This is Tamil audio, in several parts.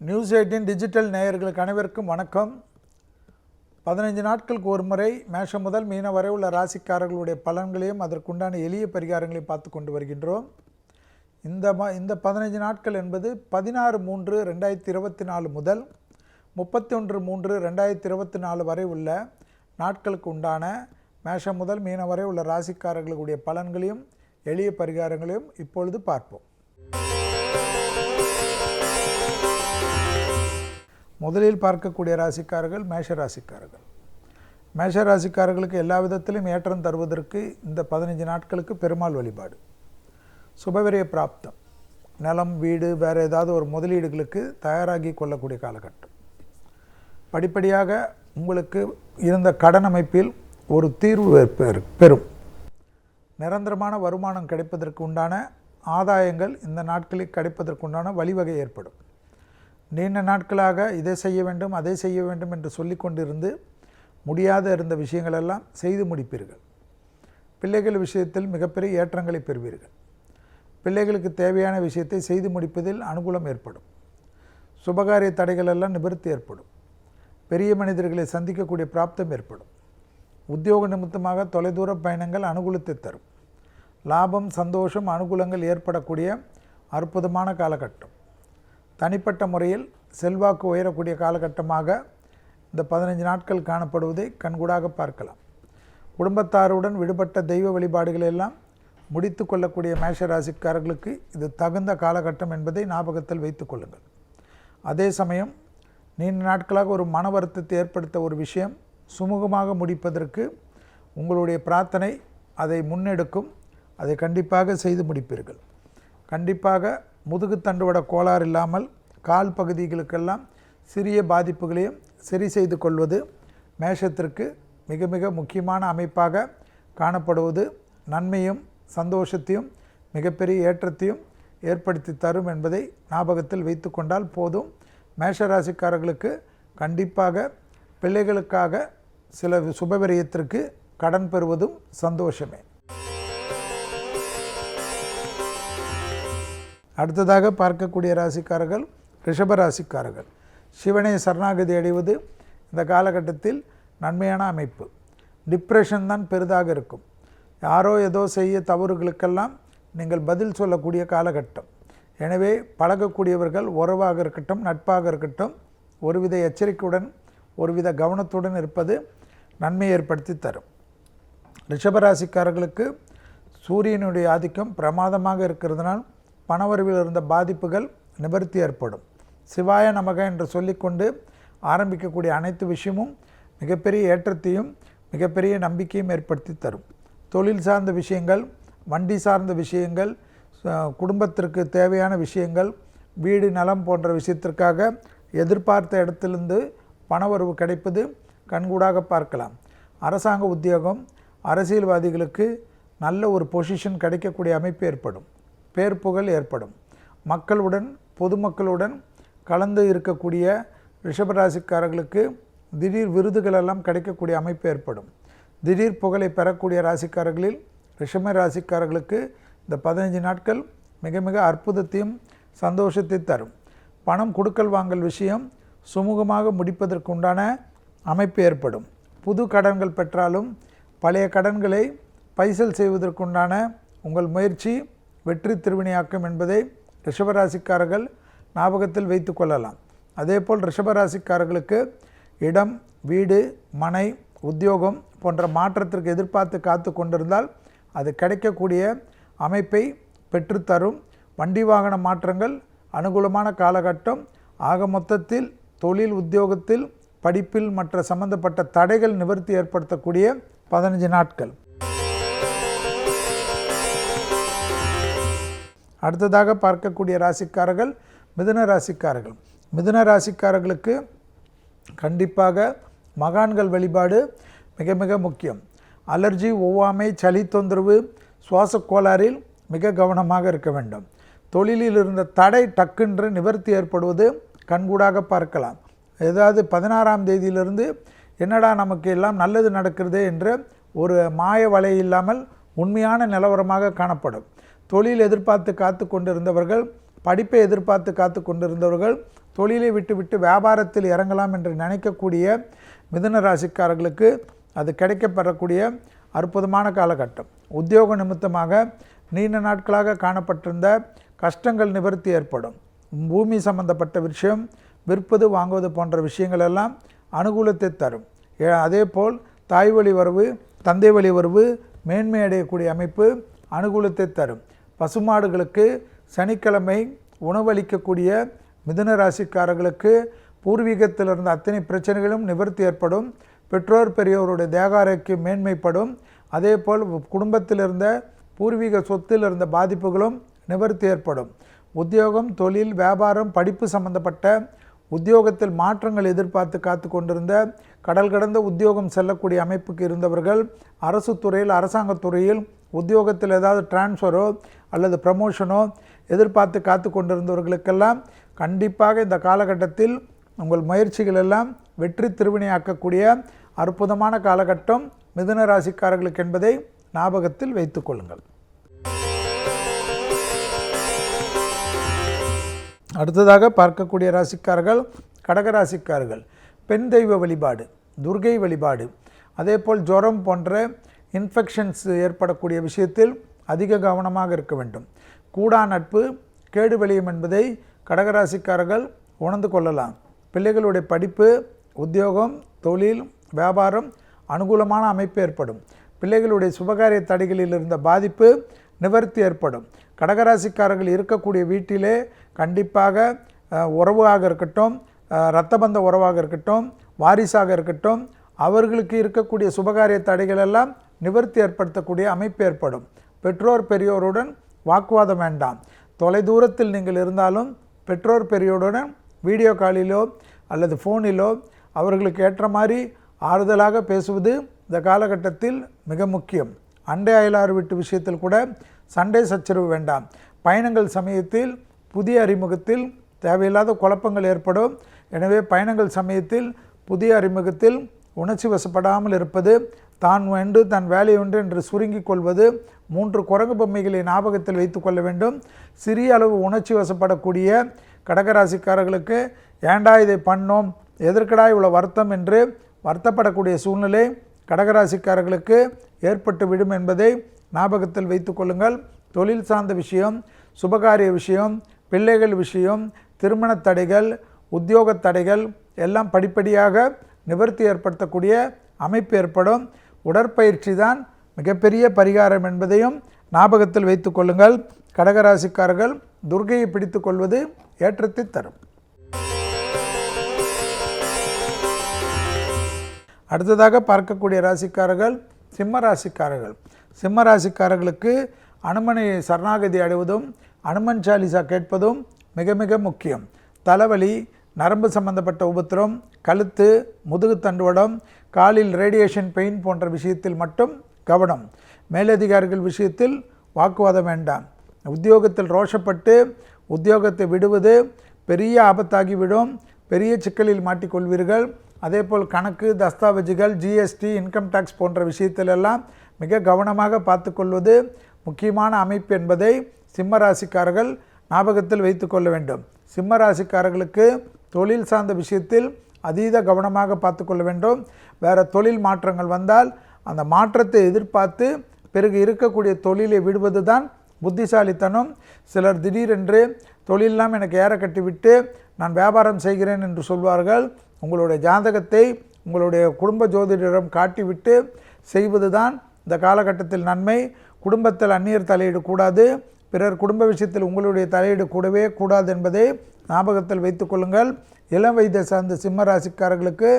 நியூஸ் 18 டிஜிட்டல் நேயர்களுக்கு அனைவருக்கும் வணக்கம். 15 நாட்களுக்கு ஒரு முறை மேஷம் முதல் மீனம் வரை உள்ள ராசிக்காரர்களுடைய பலன்களையும் அதற்குண்டான எளிய பரிகாரங்களையும் பார்த்து கொண்டு வருகின்றோம். இந்த 15 நாட்கள் என்பது 16/3/2024 முதல் 31/3/2024 வரை உள்ள நாட்களுக்கு உண்டான மேஷம் முதல் மீனம் வரை உள்ள ராசிக்காரர்களுடைய பலன்களையும் எளிய பரிகாரங்களையும் இப்பொழுது பார்ப்போம். முதலில் பார்க்கக்கூடிய ராசிக்காரர்கள் மேஷ ராசிக்காரர்கள். மேஷ ராசிக்காரர்களுக்கு எல்லா விதத்திலும் ஏற்றம் தருவதற்கு இந்த 15 நாட்களுக்கு பெருமாள் வழிபாடு, சுபவிரய பிராப்தம், நிலம் வீடு வேறு ஏதாவது ஒரு முதலீடுகளுக்கு தயாராகி கொள்ளக்கூடிய காலகட்டம். படிப்படியாக உங்களுக்கு இருந்த கடன் அமைப்பில் ஒரு தீர்வு பெறும். நிரந்தரமான வருமானம் கிடைப்பதற்கு உண்டான ஆதாயங்கள் இந்த நாட்களில் கிடைப்பதற்குண்டான வழிவகை ஏற்படும். நீண்ட நாட்களாக இதை செய்ய வேண்டும் அதை செய்ய வேண்டும் என்று சொல்லி கொண்டிருந்து முடியாத இருந்த விஷயங்களெல்லாம் செய்து முடிப்பீர்கள். பிள்ளைகள் விஷயத்தில் மிகப்பெரிய ஏற்றங்களை பெறுவீர்கள். பிள்ளைகளுக்கு தேவையான விஷயத்தை செய்து முடிப்பதில் அனுகூலம் ஏற்படும். சுபகாரிய தடைகள் எல்லாம் நிவர்த்தி ஏற்படும். பெரிய மனிதர்களை சந்திக்கக்கூடிய பிராப்தம் ஏற்படும். உத்தியோக நிமித்தமாக தொலைதூர பயணங்கள் அனுகூலத்தை தரும். லாபம் சந்தோஷம் அனுகூலங்கள் ஏற்படக்கூடிய அற்புதமான காலகட்டம். தனிப்பட்ட முறையில் செல்வாக்கு உயரக்கூடிய காலகட்டமாக இந்த 15 நாட்கள் காணப்படுவதை கண்கூடாக பார்க்கலாம். குடும்பத்தாருடன் விடுபட்ட தெய்வ வழிபாடுகள் எல்லாம் முடித்து கொள்ளக்கூடிய மேஷ ராசிக்காரர்களுக்கு இது தகுந்த காலகட்டம் என்பதை ஞாபகத்தில் வைத்து கொள்ளுங்கள். அதே சமயம் நீண்ட நாட்களாக ஒரு மன வருத்தத்தை ஏற்படுத்த ஒரு விஷயம் சுமூகமாக முடிப்பதற்கு உங்களுடைய பிரார்த்தனை அதை முன்னெடுக்கும். அதை கண்டிப்பாக செய்து முடிப்பீர்கள். கண்டிப்பாக முதுகு தண்டுவட கோளாறு இல்லாமல் கால் பகுதிகளுக்கெல்லாம் சிறிய பாதிப்புகளையும் சரி செய்து கொள்வது மேஷத்திற்கு மிக மிக முக்கியமான அமைப்பாக காணப்படுவது நன்மையும் சந்தோஷத்தையும் மிகப்பெரிய ஏற்றத்தையும் ஏற்படுத்தி தரும் என்பதை ஞாபகத்தில் வைத்து கொண்டால் போதும். மேஷராசிக்காரர்களுக்கு கண்டிப்பாக பிள்ளைகளுக்காக சில சுபவிரயத்திற்கு கடன் பெறுவதும் சந்தோஷமே. அடுத்ததாக பார்க்கக்கூடிய ராசிக்காரர்கள் ரிஷப ராசிக்காரர்கள். சிவனை சரணாகதி அடைவது இந்த காலகட்டத்தில் நன்மையான அமைப்பு. டிப்ரெஷன் தான் பெரிதாக இருக்கும். யாரோ ஏதோ செய்ய தவறுகளுக்கெல்லாம் நீங்கள் பதில் சொல்லக்கூடிய காலகட்டம். எனவே பழகக்கூடியவர்கள் உறவாக இருக்கட்டும் நட்பாக இருக்கட்டும் ஒருவித எச்சரிக்கையுடன் ஒருவித கவனத்துடன் இருப்பது நன்மை ஏற்படுத்தி தரும். ரிஷபராசிக்காரர்களுக்கு சூரியனுடைய ஆதிக்கம் பிரமாதமாக இருக்கிறதுனால் பணவரவில் இருந்த பாதிப்புகள் நிவர்த்தி ஏற்படும். சிவாய நமக என்று சொல்லிக்கொண்டு ஆரம்பிக்கக்கூடிய அனைத்து விஷயமும் மிகப்பெரிய ஏற்றத்தையும் மிகப்பெரிய நம்பிக்கையும் ஏற்படுத்தி தரும். தொழில் சார்ந்த விஷயங்கள், வண்டி சார்ந்த விஷயங்கள், குடும்பத்திற்கு தேவையான விஷயங்கள், வீடு நலம் போன்ற விஷயத்திற்காக எதிர்பார்த்த இடத்திலிருந்து பணவரவு கிடைப்பது கண்கூடாக பார்க்கலாம். அரசாங்க உத்தியோகம், அரசியல்வாதிகளுக்கு நல்ல ஒரு பொசிஷன் கிடைக்கக்கூடிய அமைப்பு ஏற்படும். பேர் புகழ் ஏற்படும். மக்களுடன் பொதுமக்களுடன் கலந்து இருக்கக்கூடிய ரிஷபராசிக்காரர்களுக்கு திடீர் விருதுகளெல்லாம் கிடைக்கக்கூடிய அமைப்பு ஏற்படும். திடீர் புகழை பெறக்கூடிய ராசிக்காரர்களில் ரிஷப ராசிக்காரர்களுக்கு இந்த 15 நாட்கள் மிக மிக அற்புதத்தையும் சந்தோஷத்தை தரும். பணம் கொடுக்கல் வாங்கல் விஷயம் சுமூகமாக முடிப்பதற்கு உண்டான அமைப்பு ஏற்படும். புது கடன்கள் பெற்றாலும் பழைய கடன்களை பைசல் செய்வதற்குண்டான உங்கள் முயற்சி வெற்றி திருவினையாக்கும் என்பதை ரிஷபராசிக்காரர்கள் ஞாபகத்தில் வைத்து கொள்ளலாம். அதேபோல் ரிஷபராசிக்காரர்களுக்கு இடம் வீடு மனை உத்தியோகம் போன்ற மாற்றத்திற்கு எதிர்பார்த்து காத்து கொண்டிருந்தால் அது கிடைக்கக்கூடிய அமைப்பை பெற்றுத்தரும். வண்டி வாகன மாற்றங்கள் அனுகூலமான காலகட்டம். ஆக மொத்தத்தில் தொழில் உத்தியோகத்தில் படிப்பில் மற்ற சம்பந்தப்பட்ட தடைகள் நிவர்த்தி ஏற்படுத்தக்கூடிய 15 நாட்கள். அடுத்ததாக பார்க்கக்கூடிய ராசிக்காரர்கள் மிதுன ராசிக்காரர்கள். மிதுன ராசிக்காரர்களுக்கு கண்டிப்பாக மகான்கள் வழிபாடு மிக மிக முக்கியம். அலர்ஜி, ஒவ்வாமை, சளி தொந்தரவு, சுவாச கோளாறில் மிக கவனமாக இருக்க வேண்டும். தொழிலில் இருந்த தடை டக்குன்று நிவர்த்தி ஏற்படுவது கண்கூடாக பார்க்கலாம். ஏதாவது 16ஆம் தேதியிலிருந்து என்னடா நமக்கு எல்லாம் நல்லது நடக்கிறது என்று ஒரு மாய வலை இல்லாமல் உண்மையான நிலவரமாக காணப்படும். தொழில் எதிர்பார்த்து காத்து கொண்டிருந்தவர்கள், படிப்பை எதிர்பார்த்து காத்து கொண்டிருந்தவர்கள் தொழிலை விட்டு வியாபாரத்தில் இறங்கலாம் என்று நினைக்கக்கூடிய மிதுன ராசிக்காரர்களுக்கு அது கிடைக்கப்பெறக்கூடிய அற்புதமான காலகட்டம். உத்தியோக நிமித்தமாக நீண்ட நாட்களாக காணப்பட்டிருந்த கஷ்டங்கள் நிவர்த்தி ஏற்படும். பூமி சம்பந்தப்பட்ட விஷயம், விற்பது வாங்குவது போன்ற விஷயங்கள் எல்லாம் அனுகூலத்தை தரும். அதேபோல் தாய் வழி வரவு, தந்தை வழி வரவு மேன்மை அடையக்கூடிய அமைப்பு அனுகூலத்தை தரும். பசுமாடுகளுக்கு சனிக்கிழமை உணவளிக்கக்கூடிய மிதுன ராசிக்காரர்களுக்கு பூர்வீகத்தில் இருந்த அத்தனை பிரச்சனைகளும் நிவர்த்தி ஏற்படும். பெற்றோர் பெரியோருடைய தேக ஆரோக்கியம் மேன்மைப்படும். அதேபோல் குடும்பத்தில் இருந்த பூர்வீக சொத்தில் இருந்த பாதிப்புகளும் நிவர்த்தி ஏற்படும். உத்தியோகம், தொழில், வியாபாரம், படிப்பு சம்பந்தப்பட்ட உத்தியோகத்தில் மாற்றங்கள் எதிர்பார்த்து காத்து கொண்டிருந்த கடல் கடந்த உத்தியோகம் செல்லக்கூடிய அமைப்புக்கு இருந்தவர்கள், அரசு துறையில், அரசாங்கத்துறையில் உத்தியோகத்தில் ஏதாவது டிரான்ஸ்ஃபரோ அல்லது ப்ரமோஷனோ எதிர்பார்த்து காத்து கொண்டிருந்தவர்களுக்கெல்லாம் கண்டிப்பாக இந்த காலகட்டத்தில் உங்கள் முயற்சிகள் எல்லாம் வெற்றி திருவினையாக்கக்கூடிய அற்புதமான காலகட்டம் மிதுன ராசிக்காரர்களுக்கு என்பதை ஞாபகத்தில் வைத்துக் கொள்ளுங்கள். அடுத்ததாக பார்க்கக்கூடிய ராசிக்காரர்கள் கடகராசிக்காரர்கள். பெண் தெய்வ வழிபாடு, துர்கை வழிபாடு, அதேபோல் ஜுரம் போன்ற இன்ஃபெக்ஷன்ஸ் ஏற்படக்கூடிய விஷயத்தில் அதிக கவனமாக இருக்க வேண்டும். கூடா நட்பு கேடு விளையும் என்பதை கடகராசிக்காரர்கள் உணர்ந்து கொள்ளலாம். பிள்ளைகளுடைய படிப்பு, உத்தியோகம், தொழில், வியாபாரம் அனுகூலமான அமைப்பு ஏற்படும். பிள்ளைகளுடைய சுபகாரிய தடைகளில் இருந்த பாதிப்பு நிவர்த்தி ஏற்படும். கடகராசிக்காரர்கள் இருக்கக்கூடிய வீட்டிலே கண்டிப்பாக உறவாக இருக்கட்டும், இரத்தபந்த உறவாக இருக்கட்டும், வாரிசாக இருக்கட்டும், அவர்களுக்கு இருக்கக்கூடிய சுபகாரிய தடைகள் எல்லாம் நிவர்த்தி ஏற்படுத்தக்கூடிய அமைப்பு ஏற்படும். பெற்றோர் பெரியோருடன் வாக்குவாதம் வேண்டாம். தொலைதூரத்தில் நீங்கள் இருந்தாலும் பெற்றோர் பெரியோருடன் வீடியோ காலிலோ அல்லது ஃபோனிலோ அவர்களுக்கு ஏற்ற மாதிரி ஆறுதலாக பேசுவது இந்த காலகட்டத்தில் மிக முக்கியம். அண்டை அயலார் வீட்டு விஷயத்தில் கூட சண்டை சச்சரவு வேண்டாம். பயணங்கள் சமயத்தில் புதிய அறிமுகத்தில் தேவையில்லாத குழப்பங்கள் ஏற்படும். எனவே பயணங்கள் சமயத்தில் புதிய அறிமுகத்தில் உணர்ச்சி வசப்படாமல் இருப்பது, தான் வேண்டு தன் வேலை உண்டு என்று சுருங்கிக் கொள்வது, 3 குரங்கு பொம்மைகளை ஞாபகத்தில் வைத்து கொள்ள வேண்டும். சிறிய அளவு உணர்ச்சி வசப்படக்கூடிய கடகராசிக்காரர்களுக்கு ஏண்டா இதை பண்ணோம், எதற்கடா இவ்வளோ வருத்தம் என்று வருத்தப்படக்கூடிய சூழ்நிலை கடகராசிக்காரர்களுக்கு ஏற்பட்டு விடும் என்பதை ஞாபகத்தில் வைத்து கொள்ளுங்கள். தொழில் சார்ந்த விஷயம், சுபகாரிய விஷயம், பிள்ளைகள் விஷயம், திருமண தடைகள், உத்தியோக தடைகள் எல்லாம் படிப்படியாக நிவர்த்தி ஏற்படுத்தக்கூடிய அமைப்பு ஏற்படும். உடற்பயிற்சி தான் மிகப்பெரிய பரிகாரம் என்பதையும் ஞாபகத்தில் வைத்து கொள்ளுங்கள். கடகராசிக்காரர்கள் துர்கையை பிடித்து கொள்வது ஏற்றத்தை தரும். அடுத்ததாக பார்க்கக்கூடிய ராசிக்காரர்கள் சிம்ம ராசிக்காரர்கள். சிம்ம ராசிக்காரர்களுக்கு அனுமனை சரணாகதி அடைவதும் அனுமன் சாலிசா கேட்பதும் மிக மிக முக்கியம். தலைவலி, நரம்பு சம்பந்தப்பட்ட உபத்திரம், கழுத்து, முதுகு தண்டுவடம், காலில் ரேடியேஷன் பெயின் போன்ற விஷயத்தில் மட்டும் கவனம். மேலதிகாரிகள் விஷயத்தில் வாக்குவாதம் வேண்டாம். உத்தியோகத்தில் ரோஷப்பட்டு உத்தியோகத்தை விடுவது பெரிய ஆபத்தாகிவிடும். பெரிய சிக்கலில் மாட்டிக்கொள்வீர்கள். அதேபோல் கணக்கு, தஸ்தாவேஜுகள், ஜிஎஸ்டி, இன்கம் டேக்ஸ் போன்ற விஷயத்திலெல்லாம் மிக கவனமாக பார்த்து கொள்வது முக்கியமான அமைப்பு என்பதை சிம்ம ராசிக்காரர்கள் ஞாபகத்தில் வைத்து கொள்ள வேண்டும். சிம்ம ராசிக்காரர்களுக்கு தொழில் சார்ந்த விஷயத்தில் அதீத கவனமாக பார்த்து கொள்ள வேண்டும். வேறு தொழில் மாற்றங்கள் வந்தால் அந்த மாற்றத்தை எதிர்பார்த்து பிறகு இருக்கக்கூடிய தொழிலை விடுவது தான் புத்திசாலித்தனம். சிலர் திடீரென்று தொழிலெல்லாம் எனக்கு ஏற கட்டிவிட்டு நான் வியாபாரம் செய்கிறேன் என்று சொல்வார்கள். உங்களுடைய ஜாதகத்தை உங்களுடைய குடும்ப ஜோதிடரிடம் காட்டிவிட்டு செய்வது தான் இந்த காலகட்டத்தில் நன்மை. குடும்பத்தில் அந்நியர் தலையீடு கூடாது. பிறர் குடும்ப விஷயத்தில் உங்களுடைய தலையீடு கூடவே கூடாது என்பதை ஞாபகத்தில் வைத்து கொள்ளுங்கள். இளம் வயதை சார்ந்த சிம்ம ராசிக்காரர்களுக்கு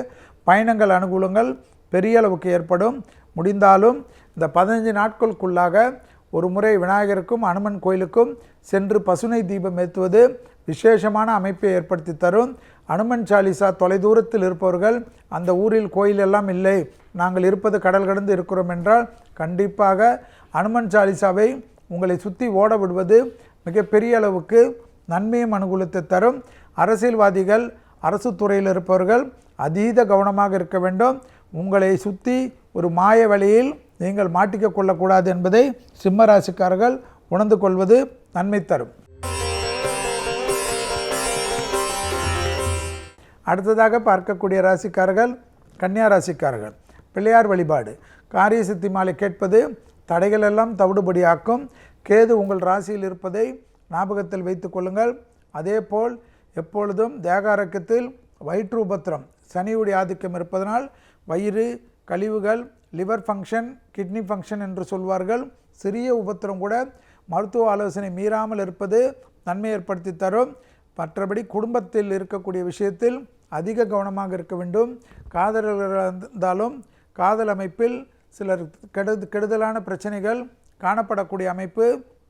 பயணங்கள் அனுகூலங்கள் பெரிய அளவுக்கு ஏற்படும். முடிந்தாலும் இந்த 15 நாட்களுக்குள்ளாக ஒரு முறை விநாயகருக்கும் அனுமன் கோயிலுக்கும் சென்று பசுனை தீபம் ஏற்றுவது விசேஷமான அமைப்பை ஏற்படுத்தி தரும். அனுமன் சாலிசா தொலைதூரத்தில் இருப்பவர்கள், அந்த ஊரில் கோயில் எல்லாம் இல்லை, நாங்கள் இருப்பது கடல் கடந்து இருக்கிறோம் என்றால் கண்டிப்பாக அனுமன் சாலிசாவை உங்களை சுற்றி ஓட விடுவது மிகப்பெரிய அளவுக்கு நன்மையும் அனுகூலத்தை தரும். அரசியல்வாதிகள், அரசு துறையில் இருப்பவர்கள் அதீத கவனமாக இருக்க வேண்டும். உங்களை சுற்றி ஒரு மாய வழியில் நீங்கள் மாட்டிக்க கொள்ளக்கூடாது என்பதை சிம்ம ராசிக்காரர்கள் உணர்ந்து கொள்வது நன்மை தரும். அடுத்ததாக பார்க்கக்கூடிய ராசிக்காரர்கள் கன்னியா ராசிக்காரர்கள். பிள்ளையார் வழிபாடு. காரிய சித்தி மாலை கேட்பது தடைகள் எல்லாம் தவிடுபடியாக்கும். கேது உங்கள் ராசியில் இருப்பதை ஞாபகத்தில் வைத்து கொள்ளுங்கள். அதேபோல் எப்பொழுதும் தேக ஆரோக்கியத்தில் வயிற்று உபத்திரம், சனியுடைய ஆதிக்கம் இருப்பதனால் வயிறு கழிவுகள், லிவர் ஃபங்க்ஷன், கிட்னி ஃபங்க்ஷன் என்று சொல்வார்கள். சிறிய உபத்திரம் கூட மருத்துவ ஆலோசனை மீறாமல் இருப்பது நன்மை ஏற்படுத்தி தரும். மற்றபடி குடும்பத்தில் இருக்கக்கூடிய விஷயத்தில் அதிக கவனமாக இருக்க வேண்டும். காதலர்களாக இருந்தாலும் காதல் அமைப்பில் சிலர் கெடுதலான பிரச்சனைகள் காணப்படக்கூடிய அமைப்பு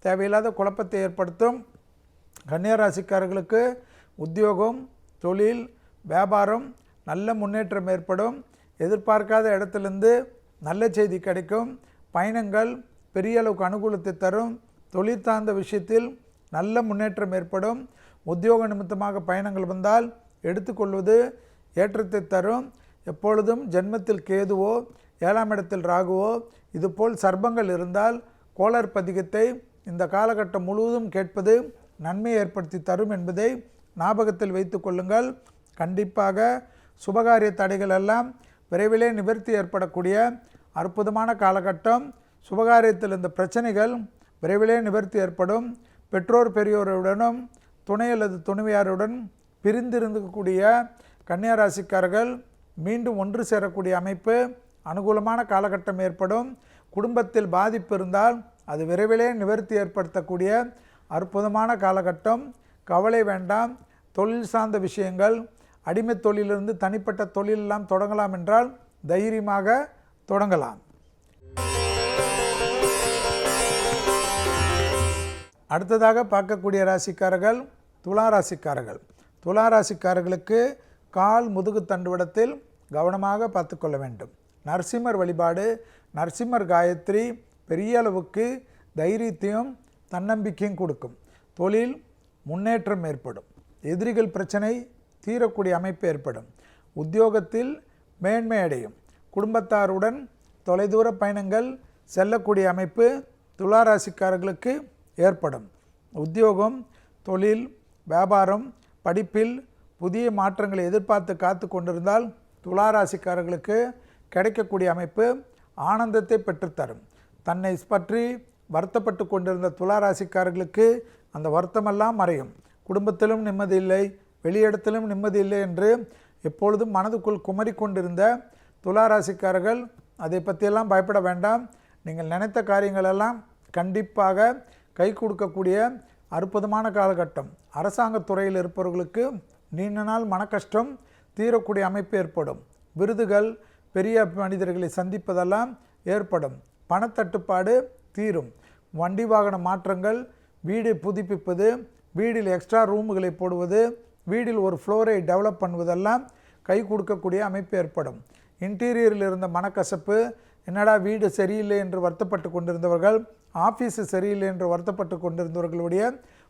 தேவையில்லாத குழப்பத்தை ஏற்படுத்தும். கன்னியா ராசிக்காரர்களுக்கு உத்தியோகம், தொழில், வியாபாரம் நல்ல முன்னேற்றம் ஏற்படும். எதிர்பார்க்காத இடத்திலிருந்து நல்ல செய்தி கிடைக்கும். பயணங்கள் பெரிய அளவுக்கு அனுகூலத்தை தரும். தொழில் சார்ந்த விஷயத்தில் நல்ல முன்னேற்றம் ஏற்படும். உத்தியோக நிமித்தமாக பயணங்கள் வந்தால் எடுத்துக்கொள்வது ஏற்றத்தை தரும். எப்பொழுதும் ஜென்மத்தில் கேதுவோ 7ஆம் இடத்தில் ராகுவோ இதுபோல் சர்ப்பங்கள் இருந்தால் கோளர் பதிகத்தை இந்த காலகட்டம் முழுவதும் கேட்பது நன்மை ஏற்படுத்தி தரும் என்பதை ஞாபகத்தில் வைத்து கொள்ளுங்கள். கண்டிப்பாக சுபகாரிய தடைகள் எல்லாம் விரைவிலே நிவர்த்தி ஏற்படக்கூடிய அற்புதமான காலகட்டம். சுபகாரியத்தில் இந்த பிரச்சனைகள் விரைவிலே நிவர்த்தி ஏற்படும். பெற்றோர் பெரியோருடனும் துணை அல்லது துணைவியாருடன் பிரிந்திருக்கக்கூடிய கன்னியா ராசிக்காரர்கள் மீண்டும் ஒன்று சேரக்கூடிய அமைப்பு, அனுகூலமான காலகட்டம் ஏற்படும். குடும்பத்தில் பாதிப்பு இருந்தால் அது விரைவிலே நிவர்த்தி ஏற்படுத்தக்கூடிய அற்புதமான காலகட்டம். கவலை வேண்டாம். தொழில் சார்ந்த விஷயங்கள், அடிமை தொழிலிருந்து தனிப்பட்ட தொழிலெல்லாம் தொடங்கலாம் என்றால் தைரியமாக தொடங்கலாம். அடுத்ததாக பார்க்கக்கூடிய ராசிக்காரர்கள் துலா ராசிக்காரர்கள். துலா ராசிக்காரர்களுக்கு கால் முதுகு தண்டுவடத்தில் கவனமாக பார்த்து கொள்ள வேண்டும். நரசிம்மர் வழிபாடு, நரசிம்மர் காயத்ரி பெரிய அளவுக்கு தைரியத்தையும் தன்னம்பிக்கையும் கொடுக்கும். தொழில் முன்னேற்றம் ஏற்படும். எதிரிகள் பிரச்சனை தீரக்கூடிய அமைப்பு ஏற்படும். உத்தியோகத்தில் மேன்மை அடையும். குடும்பத்தாருடன் தொலைதூர பயணங்கள் செல்லக்கூடிய அமைப்பு துலா ராசிக்காரர்களுக்கு ஏற்படும். உத்தியோகம், தொழில், வியாபாரம், படிப்பில் புதிய மாற்றங்களை எதிர்பார்த்து காத்து கொண்டிருந்தால் துலா ராசிக்காரர்களுக்கு கிடைக்கக்கூடிய அமைப்பு ஆனந்தத்தை பெற்றுத்தரும். தன்னை பற்றி வருத்தப்பட்டு கொண்டிருந்த துலா ராசிக்காரர்களுக்கு அந்த வருத்தமெல்லாம் மறையும். குடும்பத்திலும் நிம்மதி இல்லை, வெளியிடத்திலும் நிம்மதி இல்லை என்று எப்பொழுதும் மனதுக்குள் குமரி கொண்டிருந்த துலா ராசிக்காரர்கள் அதை பற்றியெல்லாம் பயப்பட வேண்டாம். நீங்கள் நினைத்த காரியங்களெல்லாம் கண்டிப்பாக கை கொடுக்கக்கூடிய அற்புதமான காலகட்டம். அரசாங்க துறையில் இருப்பவர்களுக்கு நீண்ட நாள் மன கஷ்டம் தீரக்கூடிய அமைப்பு ஏற்படும். விருதுகள், பெரிய மனிதர்களை சந்திப்பதெல்லாம் ஏற்படும். பணத்தட்டுப்பாடு தீரும். வண்டி வாகன மாற்றங்கள், வீடு புதுப்பிப்பது, வீடில் எக்ஸ்ட்ரா ரூமுகளை போடுவது, வீடில் ஒரு ஃப்ளோரை டெவலப் பண்ணுவதெல்லாம் கை கொடுக்கக்கூடிய அமைப்பு ஏற்படும். இன்டீரியரில் இருந்த மனக்கசப்பு, என்னடா வீடு சரியில்லை என்று வருத்தப்பட்டு கொண்டிருந்தவர்கள், ஆஃபீஸு சரியில்லை என்று வருத்தப்பட்டு கொண்டிருந்தவர்களுடைய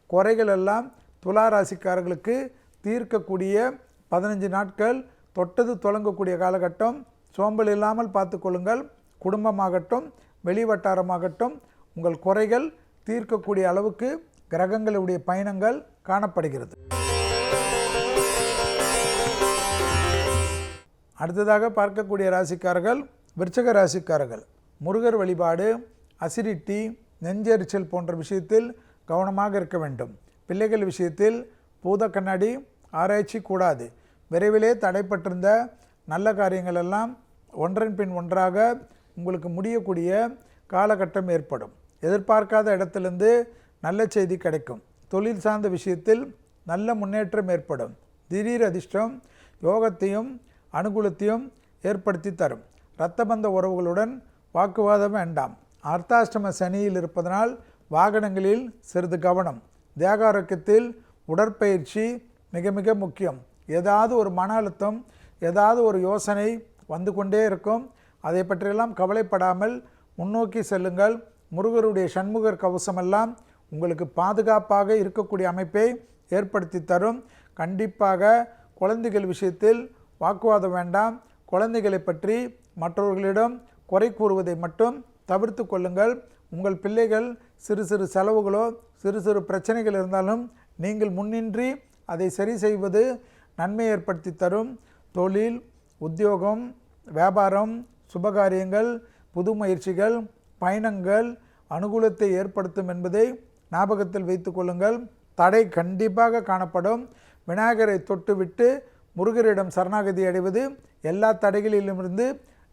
குறைகள் எல்லாம் துலா ராசிக்காரர்களுக்கு தீர்க்கக்கூடிய 15 நாட்கள் தொட்டது தொடங்கக்கூடிய காலகட்டம். சோம்பல் இல்லாமல் பார்த்து கொள்ளுங்கள். குடும்பமாகட்டும், வெளிவட்டாரமாகட்டும் உங்கள் குறைகள் தீர்க்கக்கூடிய அளவுக்கு கிரகங்களுடைய பயணங்கள் காணப்படுகிறது. அடுத்ததாக பார்க்கக்கூடிய ராசிக்காரர்கள் விருச்சிக ராசிக்காரர்கள். முருகர் வழிபாடு, அசிடிட்டி, நெஞ்செரிச்சல் போன்ற விஷயத்தில் கவனமாக இருக்க வேண்டும். பிள்ளைகள் விஷயத்தில் பூத கண்ணாடி ஆராய்ச்சி கூடாது. விரைவிலே தடைப்பட்டிருந்த நல்ல காரியங்கள் எல்லாம் ஒன்றன் பின் ஒன்றாக உங்களுக்கு முடியக்கூடிய காலகட்டம் ஏற்படும். எதிர்பார்க்காத இடத்திலிருந்து நல்ல செய்தி கிடைக்கும். தொழில் சார்ந்த விஷயத்தில் நல்ல முன்னேற்றம் ஏற்படும். திடீர் அதிர்ஷ்டம் யோகத்தையும் அனுகூலத்தையும் ஏற்படுத்தி தரும். இரத்தபந்த உறவுகளுடன் வாக்குவாதம் வேண்டாம். அர்த்தாஷ்டம சனியில் இருப்பதனால் வாகனங்களில் சிறிது கவனம். தேக ஆரோக்கியத்தில் உடற்பயிற்சி மிக மிக முக்கியம். ஏதாவது ஒரு மன அழுத்தம், ஏதாவது ஒரு யோசனை வந்து கொண்டே இருக்கும். அதை பற்றியெல்லாம் கவலைப்படாமல் முன்னோக்கி செல்லுங்கள். முருகருடைய சண்முகர் கவசமெல்லாம் உங்களுக்கு பாதுகாப்பாக இருக்கக்கூடிய அமைப்பை ஏற்படுத்தி தரும். கண்டிப்பாக குழந்தைகள் விஷயத்தில் வாக்குவாதம் வேண்டாம். குழந்தைகளை பற்றி மற்றவர்களிடம் குறை கூறுவதை மட்டும் தவிர்த்து கொள்ளுங்கள். உங்கள் பிள்ளைகள் சிறு சிறு செலவுகளோ சிறு சிறு பிரச்சனைகள் இருந்தாலும் நீங்கள் முன்னின்றி அதை சரி செய்வது நன்மை ஏற்படுத்தி தரும். தொழில், உத்தியோகம், வியாபாரம், சுபகாரியங்கள், புது முயற்சிகள், பயணங்கள் அனுகூலத்தை ஏற்படுத்தும் என்பதை ஞாபகத்தில் வைத்து கொள்ளுங்கள். தடை கண்டிப்பாக காணப்படும். விநாயகரை தொட்டுவிட்டு முருகரிடம் சரணாகதி அடைவது எல்லா தடைகளிலுமிருந்து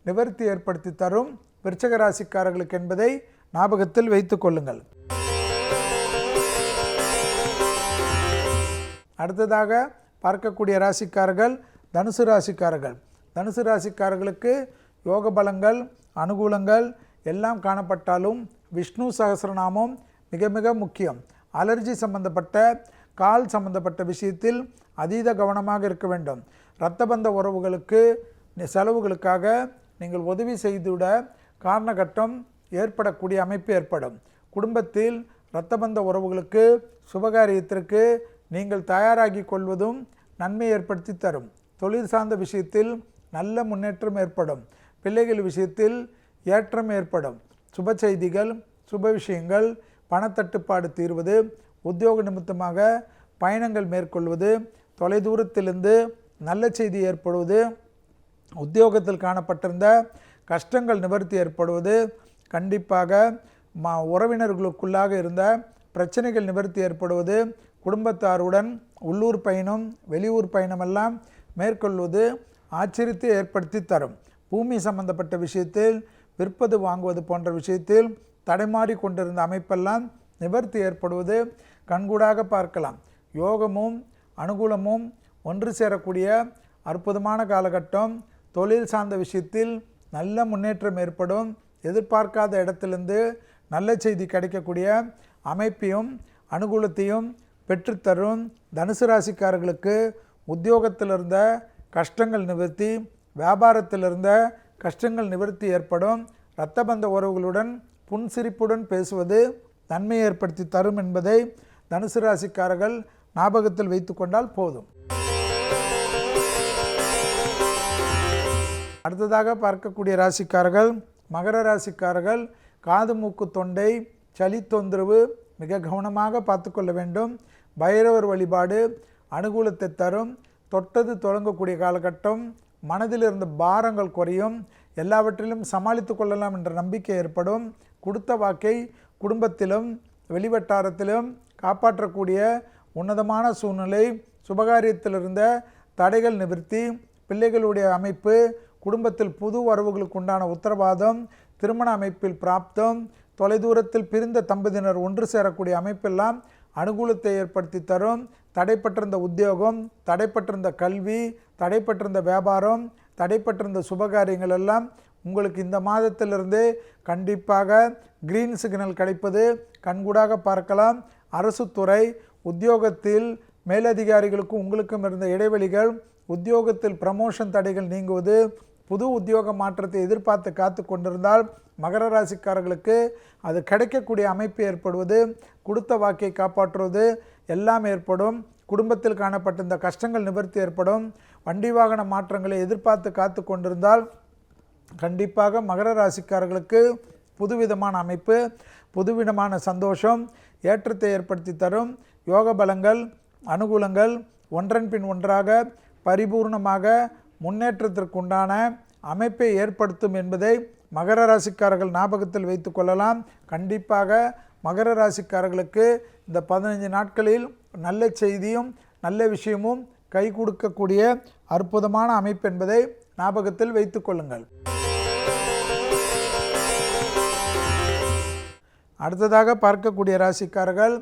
நிவர்த்தி ஏற்படுத்தி தரும் விருச்சிக ராசிக்காரர்களுக்கு என்பதை ஞாபகத்தில் வைத்து கொள்ளுங்கள். அடுத்ததாக பார்க்கக்கூடிய ராசிக்காரர்கள் தனுசு ராசிக்காரர்கள். தனுசு ராசிக்காரர்களுக்கு யோக பலங்கள், அனுகூலங்கள் எல்லாம் காணப்பட்டாலும் விஷ்ணு சகஸ்ரநாமம் மிக மிக முக்கியம். அலர்ஜி சம்பந்தப்பட்ட, கால் சம்பந்தப்பட்ட விஷயத்தில் அதீத கவனமாக இருக்க வேண்டும். இரத்தபந்த உறவுகளுக்கு செலவுகளுக்காக நீங்கள் உதவி செய்துவிட காரணகட்டம் ஏற்படக்கூடிய அமைப்பு ஏற்படும். குடும்பத்தில் இரத்தபந்த உறவுகளுக்கு சுபகாரியத்திற்கு நீங்கள் தயாராகி கொள்வதும் நன்மை ஏற்படுத்தி தரும். தொழில் சார்ந்த விஷயத்தில் நல்ல முன்னேற்றம் ஏற்படும். பிள்ளைகள் விஷயத்தில் ஏற்றம் ஏற்படும். சுப செய்திகள், சுப விஷயங்கள், பணத்தட்டுப்பாடு தீர்வது, உத்தியோக நிமித்தமாக பயணங்கள் மேற்கொள்வது, தொலைதூரத்திலிருந்து நல்ல செய்தி ஏற்படுவது, உத்தியோகத்தில் காணப்பட்டிருந்த கஷ்டங்கள் நிவர்த்தி ஏற்படுவது, கண்டிப்பாக உறவினர்களுக்குள்ளாக இருந்த பிரச்சனைகள் நிவர்த்தி ஏற்படுவது, குடும்பத்தாருடன் உள்ளூர் பயணம், வெளியூர் பயணமெல்லாம் மேற்கொள்வது ஆச்சரியத்தை ஏற்படுத்தி தரும். பூமி சம்பந்தப்பட்ட விஷயத்தில், விற்பது வாங்குவது போன்ற விஷயத்தில் தடைமாறி கொண்டிருந்த அமைப்பெல்லாம் நிவர்த்தி ஏற்படுவது கண்கூடாக பார்க்கலாம். யோகமும் அனுகூலமும் ஒன்று சேரக்கூடிய அற்புதமான காலகட்டம். தொழில் சார்ந்த விஷயத்தில் நல்ல முன்னேற்றம் ஏற்படும். எதிர்பார்க்காத இடத்திலிருந்து நல்ல செய்தி கிடைக்கக்கூடிய அமைப்பையும் அனுகூலத்தையும் பெற்றுத்தரும். தனுசு ராசிக்காரர்களுக்கு உத்தியோகத்தில் இருந்த கஷ்டங்கள் நிவர்த்தி, வியாபாரத்தில் இருந்த கஷ்டங்கள் நிவர்த்தி ஏற்படும். இரத்தபந்த உறவுகளுடன் புன்சிரிப்புடன் பேசுவது நன்மை ஏற்படுத்தி தரும் என்பதை தனுசு ராசிக்காரர்கள் ஞாபகத்தில் வைத்து கொண்டால் போதும். அடுத்ததாக பார்க்கக்கூடிய ராசிக்காரர்கள் மகர ராசிக்காரர்கள். காது, மூக்கு, தொண்டை, சளி தொந்தரவு மிக கவனமாக பார்த்து கொள்ள வேண்டும். பைரவர் வழிபாடு அனுகூலத்தை தரும். தொட்டது தொடங்கக்கூடிய காலகட்டம். மனதில் இருந்த பாரங்கள் குறையும். எல்லாவற்றிலும் சமாளித்து கொள்ளலாம் என்ற நம்பிக்கை ஏற்படும். கொடுத்த வாக்கை குடும்பத்திலும் வெளிவட்டாரத்திலும் காப்பாற்றக்கூடிய உன்னதமான சூழ்நிலை. சுபகாரியத்தில் இருந்த தடைகள் நிவர்த்தி, பிள்ளைகளுடைய அமைப்பு, குடும்பத்தில் புது வரவுகளுக்கு உண்டான உத்தரவாதம், திருமண அமைப்பில் பிராப்தம், தொலைதூரத்தில் பிரிந்த தம்பதியினர் ஒன்று சேரக்கூடிய அமைப்பெல்லாம் அனுகூலத்தை ஏற்படுத்தி தரும். தடைப்பட்டிருந்த உத்தியோகம், தடைப்பட்டிருந்த கல்வி, தடைப்பட்டிருந்த வியாபாரம், தடைப்பட்டிருந்த சுபகாரியங்கள் எல்லாம் உங்களுக்கு இந்த மாதத்திலிருந்தே கண்டிப்பாக கிரீன் சிக்னல் கிடைப்பது கண்கூடாக பார்க்கலாம். அரசு துறை, உத்தியோகத்தில் மேலதிகாரிகளுக்கும் உங்களுக்கும் இருந்த இடைவெளிகள், உத்தியோகத்தில் ப்ரமோஷன் தடைகள் நீங்குவது, புது உத்தியோக மாற்றத்தை எதிர்பார்த்து காத்து கொண்டிருந்தால் மகர ராசிக்காரர்களுக்கு அது கிடைக்கக்கூடிய அமைப்பு ஏற்படுவது, கொடுத்த வாக்கை காப்பாற்றுவது எல்லாம் ஏற்படும். குடும்பத்தில் காணப்பட்ட இந்த கஷ்டங்கள் நிவர்த்தி ஏற்படும். வண்டி வாகன மாற்றங்களை எதிர்பார்த்து காத்து கொண்டிருந்தால் கண்டிப்பாக மகர ராசிக்காரர்களுக்கு புதுவிதமான அமைப்பு, புதுவிதமான சந்தோஷம், ஏற்றத்தை ஏற்படுத்தி தரும். யோக பலங்கள், அனுகூலங்கள் ஒன்றன் பின் ஒன்றாக பரிபூர்ணமாக முன்னேற்றத்திற்குண்டான அமைப்பை ஏற்படுத்தும் என்பதை மகர ராசிக்காரர்கள் ஞாபகத்தில் வைத்து கொள்ளலாம். கண்டிப்பாக மகர ராசிக்காரர்களுக்கு இந்த 15 நாட்களில் நல்ல செய்தியும் நல்ல விஷயமும் கை கொடுக்கக்கூடிய அற்புதமான அமைப்பு என்பதை ஞாபகத்தில் வைத்து கொள்ளுங்கள். அடுத்ததாக பார்க்கக்கூடிய ராசிக்காரர்கள்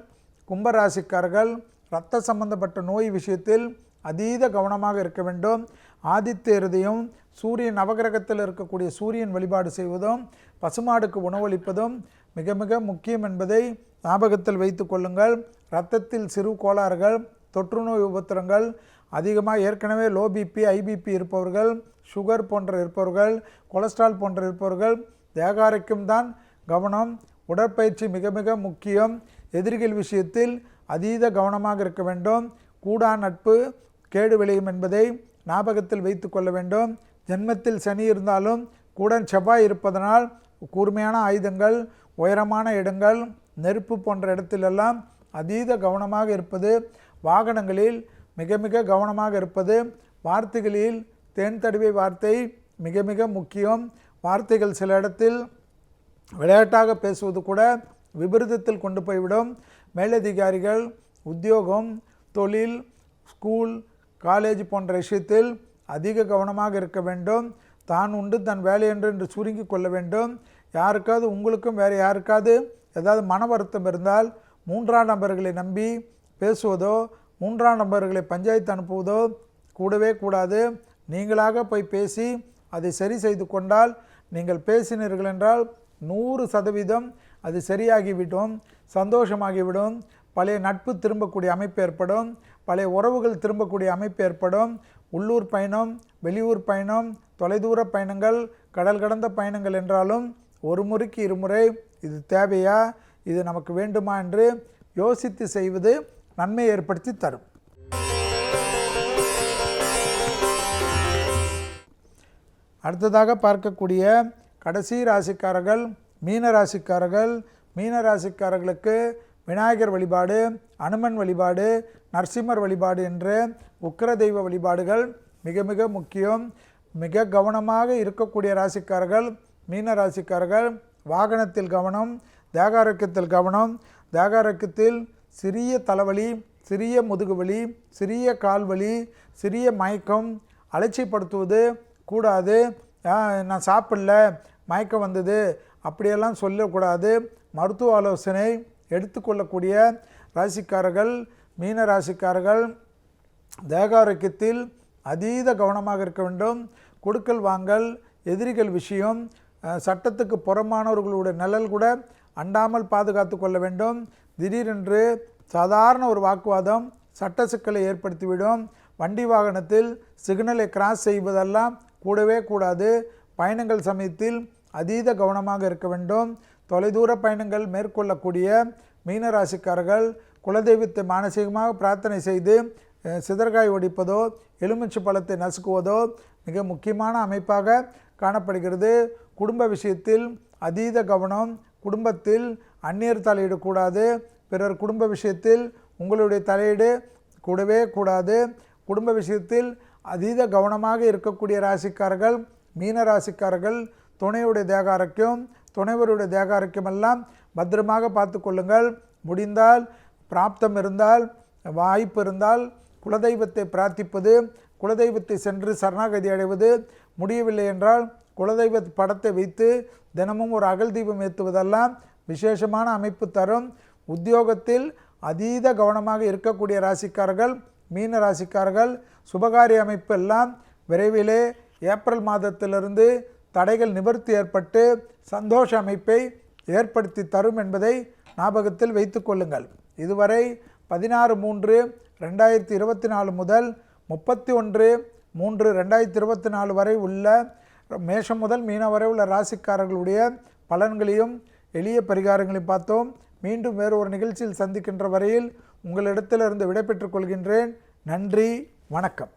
கும்பராசிக்காரர்கள். இரத்த சம்பந்தப்பட்ட நோய் விஷயத்தில் அதீத கவனமாக இருக்க வேண்டும். ஆதித்ய இருதயம், சூரியன் நவகிரகத்தில் இருக்கக்கூடிய சூரியன் வழிபாடு செய்வதும் பசுமாடுக்கு உணவளிப்பதும் மிக மிக முக்கியம் என்பதை ஞாபகத்தில் வைத்து கொள்ளுங்கள். இரத்தத்தில் சிறு கோளாறுகள், தொற்றுநோய் உபத்திரங்கள் அதிகமாக ஏற்கனவே லோ பிபி, ஐபிபி இருப்பவர்கள், சுகர் போன்ற இருப்பவர்கள், கொலஸ்ட்ரால் போன்ற இருப்பவர்கள் தேக ஆரோக்கியம்தான் கவனம். உடற்பயிற்சி மிக மிக முக்கியம். எதிரிகள் விஷயத்தில் அதீத கவனமாக இருக்க வேண்டும். கூடா நட்பு கேடு விளையும் என்பதை ஞாபகத்தில் வைத்து கொள்ள வேண்டும். ஜென்மத்தில் சனி இருந்தாலும் கூட செவ்வாய் இருப்பதனால் கூர்மையான ஆயுதங்கள், உயரமான இடங்கள், நெருப்பு போன்ற இடத்திலெல்லாம் அதீத கவனமாக இருப்பது, வாகனங்களில் மிக மிக கவனமாக இருப்பது. வார்த்தைகளில் தேன் தடவை வார்த்தை மிக மிக முக்கியம். வார்த்தைகள் சில இடத்தில் விளையாட்டாக பேசுவது கூட விபரீதத்தில் கொண்டு போய்விடும். மேலதிகாரிகள் உத்தியோகம், தொழில், ஸ்கூல், காலேஜ் போன்ற விஷயத்தில் அதிக கவனமாக இருக்க வேண்டும். தான் உண்டு தன் வேலை என்று சுருங்கி கொள்ள வேண்டும். யாருக்காவது உங்களுக்கும் வேறு யாருக்காவது ஏதாவது மன வருத்தம் இருந்தால் மூன்றாம் நபர்களை நம்பி பேசுவதோ மூன்றாம் நபர்களை பஞ்சாயத்து அனுப்புவதோ கூடவே கூடாது. நீங்களாக போய் பேசி அதை சரி செய்து கொண்டால், நீங்கள் பேசினீர்கள் என்றால் 100% அது சரியாகிவிடும், சந்தோஷமாகிவிடும். பழைய நட்பு திரும்பக்கூடிய அமைப்பு ஏற்படும், பழைய உறவுகள் திரும்பக்கூடிய அமைப்பு ஏற்படும். உள்ளூர் பயணம், வெளியூர் பயணம், தொலைதூர பயணங்கள், கடல் கடந்த பயணங்கள் என்றாலும் ஒரு முறைக்கு இருமுறை இது தேவையா, இது நமக்கு வேண்டுமா என்று யோசித்து செய்வது நன்மை ஏற்படுத்தி தரும். அடுத்ததாக பார்க்கக்கூடிய கடைசி ராசிக்காரர்கள் மீன ராசிக்காரர்கள். மீன ராசிக்காரர்களுக்கு விநாயகர் வழிபாடு, அனுமன் வழிபாடு, நரசிம்மர் வழிபாடு என்ற உக்கிர தெய்வ வழிபாடுகள் மிக மிக முக்கியம். மிக கவனமாக இருக்கக்கூடிய ராசிக்காரர்கள் மீன ராசிக்காரர்கள். வாகனத்தில் கவனம், தேகாரோக்கியத்தில் கவனம். தேகாரோக்கியத்தில் சிறிய தலைவலி, சிறிய முதுகுவலி, சிறிய கால்வலி, சிறிய மயக்கம், அலட்சியப்படுத்துவது கூடாது. நான் சாப்பிடல, மயக்கம் வந்தது அப்படியெல்லாம் சொல்லக்கூடாது. மருத்துவ ஆலோசனை எடுத்துக்கொள்ளக்கூடிய ராசிக்காரர்கள் மீன ராசிக்காரர்கள். தேகாரோக்கியத்தில் அதீத கவனமாக இருக்க வேண்டும். கொடுக்கல் வாங்கல், எதிரிகள் விஷயம், சட்டத்துக்கு புறமானவர்களுடைய நிழல் கூட அண்டாமல் பாதுகாத்து கொள்ள வேண்டும். திடீரென்று சாதாரண ஒரு வாக்குவாதம் சட்ட சிக்கலை ஏற்படுத்திவிடும். வண்டி வாகனத்தில் சிக்னலை கிராஸ் செய்வதெல்லாம் கூடவே கூடாது. பயணங்கள் சமயத்தில் அதீத கவனமாக இருக்க வேண்டும். தொலைதூர பயணங்கள் மேற்கொள்ளக்கூடிய மீனராசிக்காரர்கள் குலதெய்வத்தை மானசீகமாக பிரார்த்தனை செய்து சிதற்காய் ஒடிப்பதோ எலுமிச்சை பழத்தை நசுக்குவதோ மிக முக்கியமான அமைப்பாக காணப்படுகிறது. குடும்ப விஷயத்தில் அதீத கவனம். குடும்பத்தில் அந்நியர் தலையிடக்கூடாது. பிறர் குடும்ப விஷயத்தில் உங்களுடைய தலையீடு கூடவே கூடாது. குடும்ப விஷயத்தில் அதீத கவனமாக இருக்கக்கூடிய ராசிக்காரர்கள் மீன ராசிக்காரர்கள். துணையுடைய தேகாரோக்கியம், துணைவருடைய தேகாரோக்கியம் எல்லாம் பத்திரமாக பார்த்து கொள்ளுங்கள். முடிந்தால், பிராப்தம் இருந்தால், வாய்ப்பு இருந்தால் குலதெய்வத்தை பிரார்த்திப்பது, குலதெய்வத்தை சென்று சரணாகதி அடைவது. முடியவில்லை என்றால் குலதெய்வ படத்தை வைத்து தினமும் ஒரு அகல் தீபம் ஏற்றுவதெல்லாம் விசேஷமான அமைப்பு தரும். உத்தியோகத்தில் அதீத கவனமாக இருக்கக்கூடிய ராசிக்காரர்கள் மீன ராசிக்காரர்கள். சுபகாரிய அமைப்பு எல்லாம் விரைவிலே ஏப்ரல் மாதத்திலிருந்து தடைகள் நிவர்த்தி ஏற்பட்டு சந்தோஷ அமைப்பை ஏற்படுத்தி தரும் என்பதை ஞாபகத்தில் வைத்து கொள்ளுங்கள். இதுவரை 16/3/2024 முதல் 31/3/2024 வரை உள்ள மேஷம் முதல் மீனம் வரை உள்ள ராசிக்காரர்களுடைய பலன்களையும் எளிய பரிகாரங்களையும் பார்த்தோம். மீண்டும் வேறு ஒரு நிகழ்ச்சியில் சந்திக்கின்ற வரையில் உங்களிடத்திலிருந்து விடைபெற்றுக் கொள்கின்றேன். நன்றி, வணக்கம்.